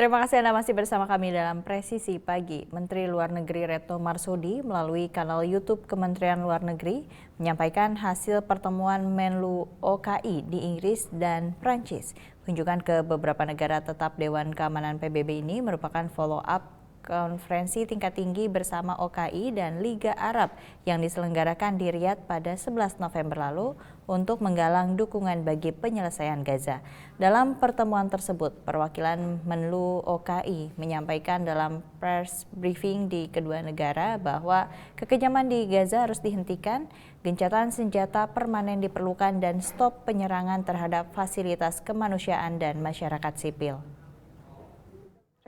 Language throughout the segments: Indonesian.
Terima kasih Anda masih bersama kami dalam Presisi Pagi. Menteri Luar Negeri Retno Marsudi melalui kanal YouTube Kementerian Luar Negeri menyampaikan hasil pertemuan Menlu OKI di Inggris dan Prancis. Kunjungan ke beberapa negara tetap Dewan Keamanan PBB ini merupakan follow-up konferensi tingkat tinggi bersama OKI dan Liga Arab yang diselenggarakan di Riyadh pada 11 November lalu untuk menggalang dukungan bagi penyelesaian Gaza. Dalam pertemuan tersebut, perwakilan Menlu OKI menyampaikan dalam press briefing di kedua negara bahwa kekejaman di Gaza harus dihentikan, gencatan senjata permanen diperlukan dan stop penyerangan terhadap fasilitas kemanusiaan dan masyarakat sipil.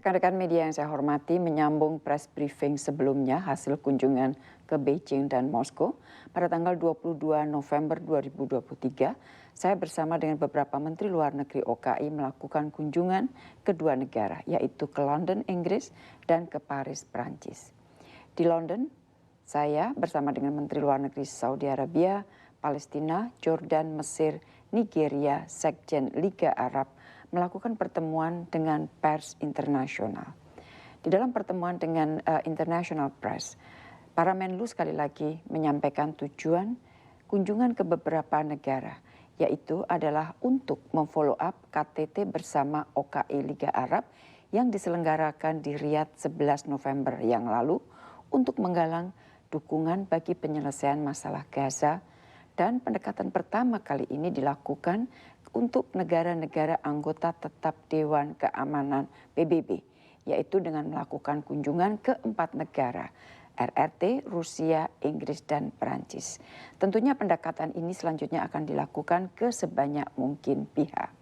Rekan-rekan media yang saya hormati, menyambung press briefing sebelumnya hasil kunjungan ke Beijing dan Moskow pada tanggal 22 November 2023, saya bersama dengan beberapa menteri luar negeri OKI melakukan kunjungan ke dua negara, yaitu ke London, Inggris, dan ke Paris, Prancis. Di London, saya bersama dengan menteri luar negeri Saudi Arabia, Palestina, Jordan, Mesir, Nigeria, Sekjen Liga Arab, melakukan pertemuan dengan pers internasional. Di dalam pertemuan dengan international press, para Menlu sekali lagi menyampaikan tujuan kunjungan ke beberapa negara, yaitu adalah untuk memfollow up KTT bersama OKI Liga Arab yang diselenggarakan di Riyadh 11 November yang lalu untuk menggalang dukungan bagi penyelesaian masalah Gaza, dan pendekatan pertama kali ini dilakukan untuk negara-negara anggota tetap Dewan Keamanan PBB, yaitu dengan melakukan kunjungan ke 4 negara, RRT, Rusia, Inggris, dan Perancis. Tentunya pendekatan ini selanjutnya akan dilakukan ke sebanyak mungkin pihak.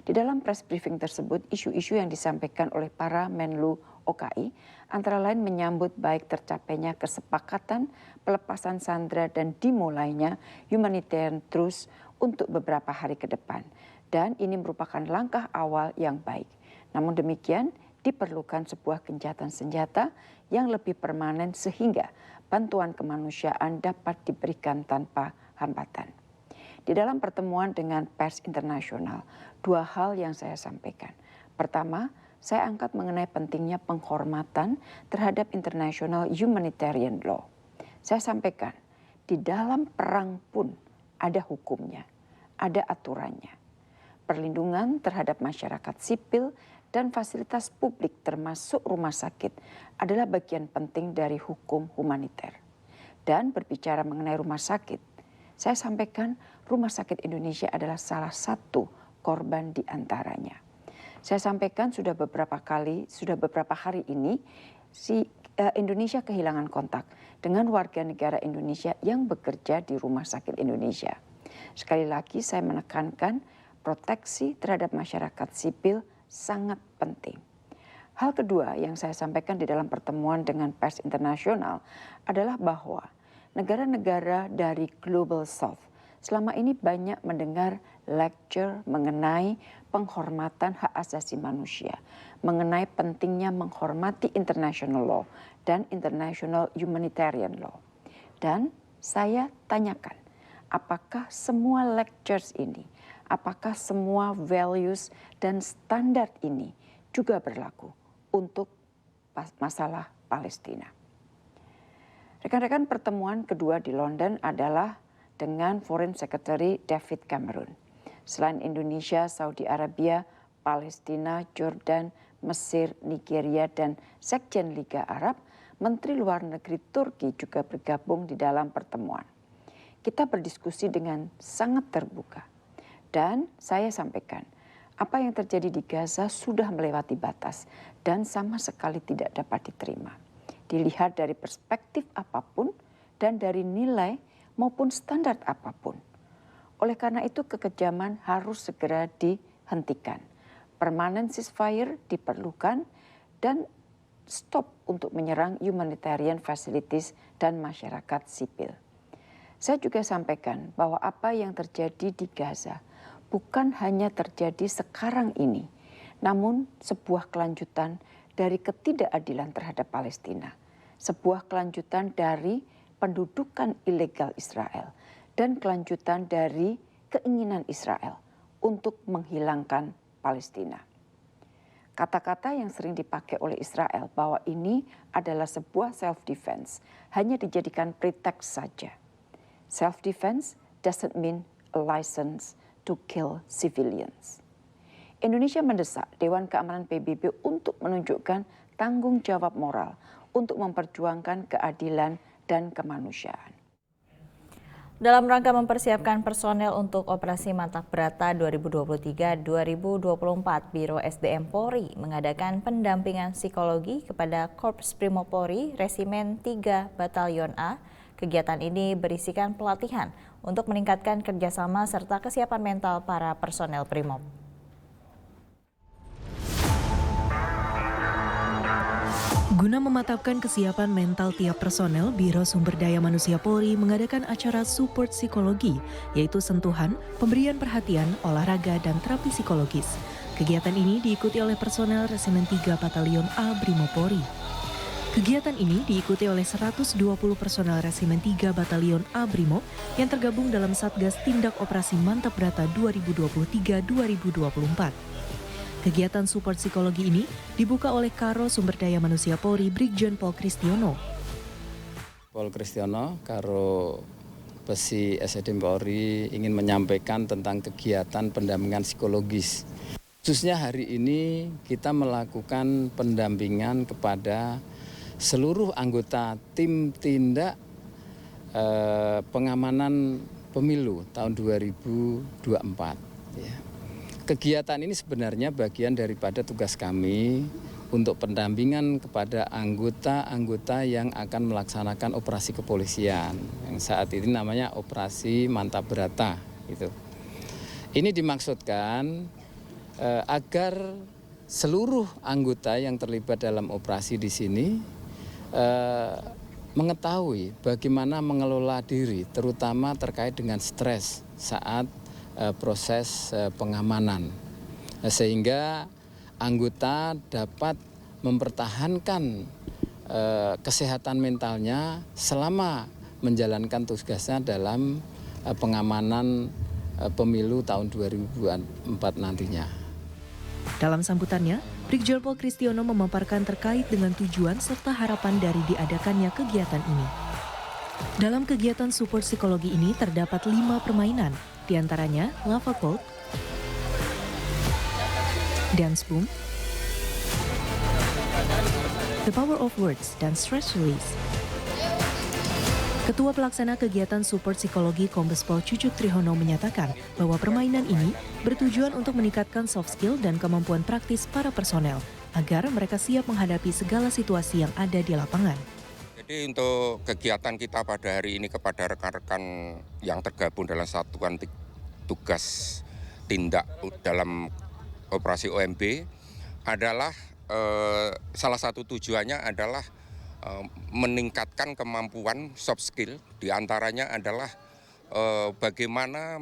Di dalam press briefing tersebut, isu-isu yang disampaikan oleh para Menlu OKI antara lain menyambut baik tercapainya kesepakatan pelepasan sandera dan dimulainya humanitarian truce untuk beberapa hari ke depan. Dan ini merupakan langkah awal yang baik. Namun demikian, diperlukan sebuah gencatan senjata yang lebih permanen sehingga bantuan kemanusiaan dapat diberikan tanpa hambatan. Di dalam pertemuan dengan pers internasional, dua hal yang saya sampaikan. Pertama, saya angkat mengenai pentingnya penghormatan terhadap international humanitarian law. Saya sampaikan, di dalam perang pun ada hukumnya, ada aturannya. Perlindungan terhadap masyarakat sipil dan fasilitas publik termasuk rumah sakit adalah bagian penting dari hukum humaniter. Dan berbicara mengenai rumah sakit, saya sampaikan Rumah Sakit Indonesia adalah salah satu korban di antaranya. Saya sampaikan sudah beberapa hari ini Indonesia kehilangan kontak dengan warga negara Indonesia yang bekerja di Rumah Sakit Indonesia. Sekali lagi saya menekankan proteksi terhadap masyarakat sipil sangat penting. Hal kedua yang saya sampaikan di dalam pertemuan dengan pers internasional adalah bahwa negara-negara dari Global South selama ini banyak mendengar lecture mengenai penghormatan hak asasi manusia, mengenai pentingnya menghormati international law dan international humanitarian law. Dan saya tanyakan, apakah semua lectures ini, apakah semua values dan standar ini juga berlaku untuk masalah Palestina? Rekan-rekan, pertemuan kedua di London adalah dengan Foreign Secretary David Cameron. Selain Indonesia, Saudi Arabia, Palestina, Jordan, Mesir, Nigeria, dan Sekjen Liga Arab, Menteri Luar Negeri Turki juga bergabung di dalam pertemuan. Kita berdiskusi dengan sangat terbuka. Dan saya sampaikan, apa yang terjadi di Gaza sudah melewati batas dan sama sekali tidak dapat diterima. Dilihat dari perspektif apapun dan dari nilai maupun standar apapun. Oleh karena itu kekejaman harus segera dihentikan. Permanent ceasefire diperlukan dan stop untuk menyerang humanitarian facilities dan masyarakat sipil. Saya juga sampaikan bahwa apa yang terjadi di Gaza bukan hanya terjadi sekarang ini, namun sebuah kelanjutan dari ketidakadilan terhadap Palestina. Sebuah kelanjutan dari pendudukan ilegal Israel dan kelanjutan dari keinginan Israel untuk menghilangkan Palestina. Kata-kata yang sering dipakai oleh Israel bahwa ini adalah sebuah self-defense hanya dijadikan pretext saja. Self-defense doesn't mean a license to kill civilians. Indonesia mendesak Dewan Keamanan PBB untuk menunjukkan tanggung jawab moral untuk memperjuangkan keadilan dan kemanusiaan. Dalam rangka mempersiapkan personel untuk Operasi Mantap Brata 2023-2024, Biro SDM Polri mengadakan pendampingan psikologi kepada Korps Brimob Polri Resimen 3 Batalion A. Kegiatan ini berisikan pelatihan untuk meningkatkan kerjasama serta kesiapan mental para personel Brimob. Guna mematapkan kesiapan mental tiap personel, Biro Sumber Daya Manusia Polri mengadakan acara support psikologi, yaitu sentuhan, pemberian perhatian, olahraga, dan terapi psikologis. Kegiatan ini diikuti oleh personel Resimen 3 Batalion A Brimob Polri. Kegiatan ini diikuti oleh 120 personel Resimen 3 Batalion A Brimob yang tergabung dalam Satgas Tindak Operasi Mantap Brata 2023-2024. Kegiatan support psikologi ini dibuka oleh Karo Sumber Daya Manusia Polri Brigjen Pol Kristiono. Pol Kristiono, Karo Besi SDM Polri ingin menyampaikan tentang kegiatan pendampingan psikologis. Khususnya hari ini kita melakukan pendampingan kepada seluruh anggota tim tindak pengamanan pemilu tahun 2024. Ya. Kegiatan ini sebenarnya bagian daripada tugas kami untuk pendampingan kepada anggota-anggota yang akan melaksanakan operasi kepolisian yang saat ini namanya Operasi Mantap Brata. Gitu. Ini dimaksudkan agar seluruh anggota yang terlibat dalam operasi di sini mengetahui bagaimana mengelola diri, terutama terkait dengan stres saat proses pengamanan, sehingga anggota dapat mempertahankan kesehatan mentalnya selama menjalankan tugasnya dalam pengamanan pemilu tahun 2024 nantinya. Dalam sambutannya, Brigjen Pol Kristiono memaparkan terkait dengan tujuan serta harapan dari diadakannya kegiatan ini. Dalam kegiatan support psikologi ini terdapat 5 permainan, di antaranya Lava Cold, Dance Boom, The Power of Words, dan Stress Release. Ketua Pelaksana Kegiatan Support Psikologi Kombes Pol Cucut Trihono menyatakan bahwa permainan ini bertujuan untuk meningkatkan soft skill dan kemampuan praktis para personel agar mereka siap menghadapi segala situasi yang ada di lapangan. Jadi untuk kegiatan kita pada hari ini kepada rekan-rekan yang tergabung dalam satuan tugas tindak dalam operasi OMB adalah salah satu tujuannya adalah meningkatkan kemampuan soft skill, diantaranya adalah bagaimana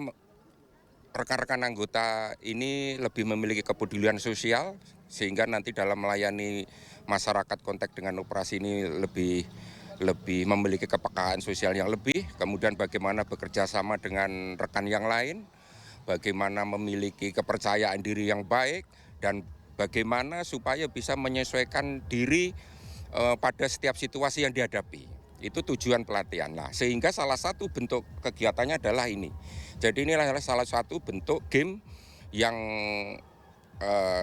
rekan-rekan anggota ini lebih memiliki kepedulian sosial sehingga nanti dalam melayani masyarakat kontak dengan operasi ini lebih memiliki kepekaan sosial yang lebih, kemudian bagaimana bekerja sama dengan rekan yang lain, bagaimana memiliki kepercayaan diri yang baik, dan bagaimana supaya bisa menyesuaikan diri pada setiap situasi yang dihadapi. Itu tujuan pelatihan. Nah, sehingga salah satu bentuk kegiatannya adalah ini. Jadi ini adalah salah satu bentuk game yang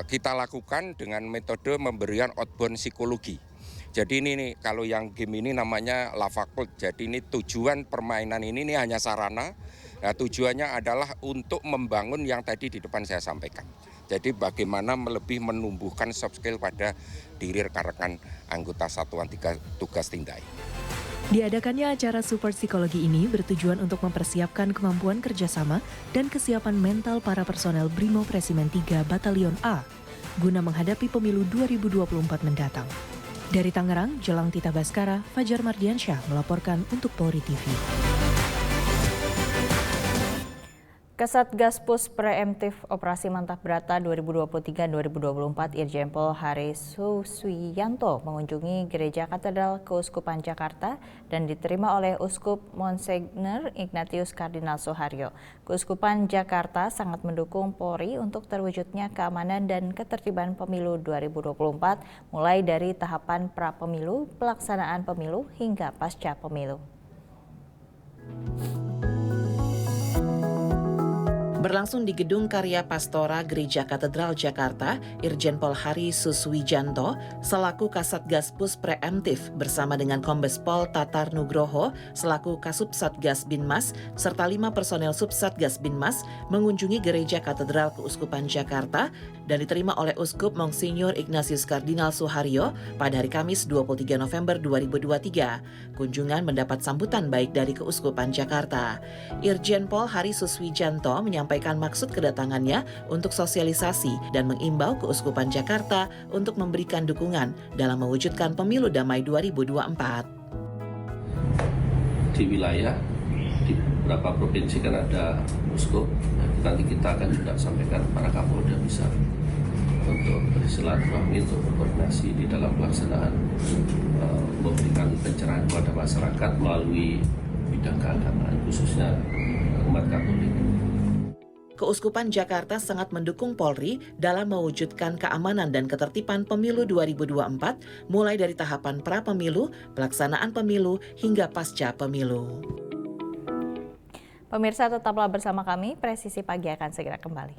kita lakukan dengan metode pemberian outbound psikologi. Jadi ini nih, kalau yang game ini namanya Lava Cold. Jadi ini tujuan permainan ini hanya sarana. Nah, tujuannya adalah untuk membangun yang tadi di depan saya sampaikan. Jadi bagaimana lebih menumbuhkan soft skill pada diri rekan-rekan anggota satuan tugas tindak. Diadakannya acara support psikologi ini bertujuan untuk mempersiapkan kemampuan kerjasama dan kesiapan mental para personel Brimob Resimen 3 Batalion A guna menghadapi pemilu 2024 mendatang. Dari Tangerang, Jelang Tita Baskara, Fajar Mardiansyah melaporkan untuk Polri TV. Kasatgaspus Preemptif Operasi Mantap Brata 2023-2024 Irjen Pol Hari Suswiyanto mengunjungi Gereja Katedral Keuskupan Jakarta dan diterima oleh Uskup Monsignor Ignatius Kardinal Suharyo. Keuskupan Jakarta sangat mendukung Polri untuk terwujudnya keamanan dan ketertiban pemilu 2024 mulai dari tahapan pra-pemilu, pelaksanaan pemilu hingga pasca pemilu. Berlangsung di Gedung Karya Pastora Gereja Katedral Jakarta, Irjen Pol Hari Suswiyanto selaku Kasatgaspus Preemptif bersama dengan Kombes Pol Tatar Nugroho selaku Kasubsatgas Binmas serta 5 personel Subsatgas Binmas mengunjungi Gereja Katedral Keuskupan Jakarta dan diterima oleh Uskup Monsignor Ignatius Kardinal Suharyo pada hari Kamis 23 November 2023. Kunjungan mendapat sambutan baik dari Keuskupan Jakarta. Irjen Pol Hari Suswiyanto menyampaikan maksud kedatangannya untuk sosialisasi dan mengimbau Keuskupan Jakarta untuk memberikan dukungan dalam mewujudkan pemilu damai 2024. Di wilayah, di beberapa provinsi kan ada uskup, nanti kita akan juga sampaikan para Kapolda bisa untuk bersilaturahmi, untuk berkoordinasi di dalam pelaksanaan memberikan pencerahan kepada masyarakat melalui bidang keagamaan, khususnya umat Katolik. Keuskupan Jakarta sangat mendukung Polri dalam mewujudkan keamanan dan ketertiban pemilu 2024 mulai dari tahapan pra-pemilu, pelaksanaan pemilu, hingga pasca pemilu. Pemirsa tetaplah bersama kami, Presisi Pagi akan segera kembali.